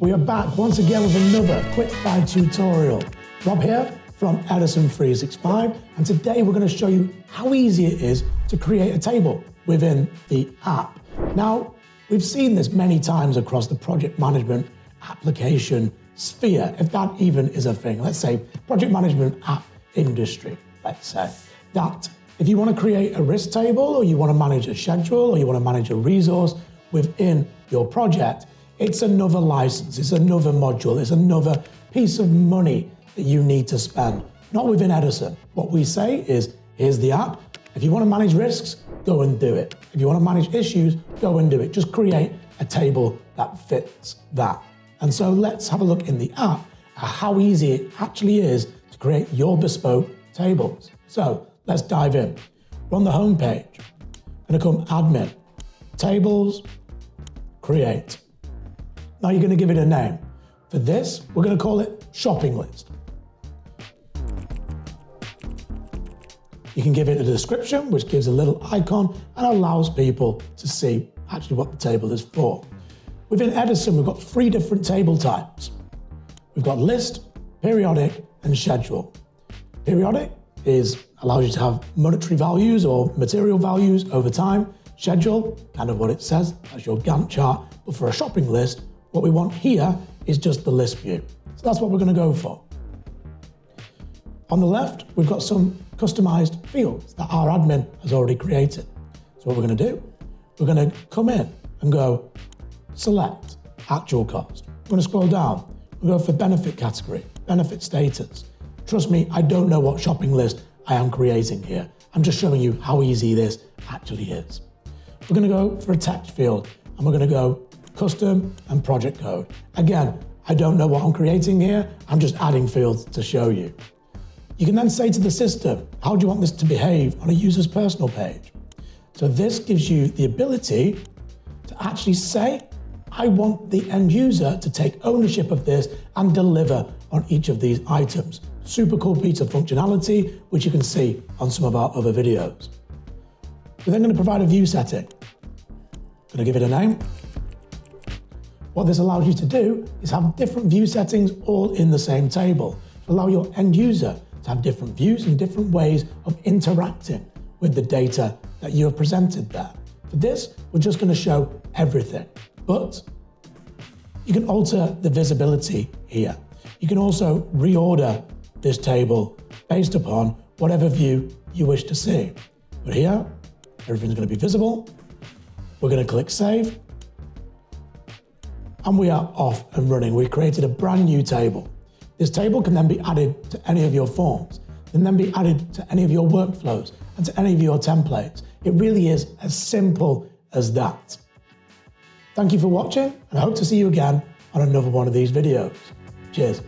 We are back once again with another Quickfire tutorial. Rob here from edison365, and today we're going to show you how easy it is to create a table within the app. Now, we've seen this many times across the project management application sphere, if that even is a thing. Let's say project management app industry, let's say. That if you want to create a risk table, or you want to manage a schedule, or you want to manage a resource within your project, it's another license, it's another module, it's another piece of money that you need to spend. Not within Edison. What we say is, here's the app. If you want to manage risks, go and do it. If you want to manage issues, go and do it. Just create a table that fits that. And so let's have a look in the app at how easy it actually is to create your bespoke tables. So let's dive in. We're on the home page. I'm going to come admin, tables, create. Now you're going to give it a name. For this, we're going to call it shopping list. You can give it a description, which gives a little icon and allows people to see actually what the table is for. Within Edison, we've got 3 different table types. We've got list, periodic, and schedule. Periodic allows you to have monetary values or material values over time. Schedule, kind of what it says, that's your Gantt chart. But for a shopping list, what we want here is just the list view. So that's what we're going to go for. On the left, we've got some customized fields that our admin has already created. So what we're going to do, we're going to come in and go select actual cost. We're going to scroll down. We'll go for benefit category, benefit status. Trust me, I don't know what shopping list I am creating here. I'm just showing you how easy this actually is. We're going to go for a text field and we're going to go custom and project code. Again, I don't know what I'm creating here. I'm just adding fields to show you. You can then say to the system, how do you want this to behave on a user's personal page? So this gives you the ability to actually say, I want the end user to take ownership of this and deliver on each of these items. Super cool piece of functionality, which you can see on some of our other videos. We're then going to provide a view setting. Going to give it a name. What this allows you to do is have different view settings all in the same table to allow your end user to have different views and different ways of interacting with the data that you have presented there. For this, we're just going to show everything, but you can alter the visibility here. You can also reorder this table based upon whatever view you wish to see. But here, everything's going to be visible. We're going to click save. And we are off and running. We've created a brand new table. This table can then be added to any of your forms, and then be added to any of your workflows and to any of your templates. It really is as simple as that. Thank you for watching, and I hope to see you again on another one of these videos. Cheers.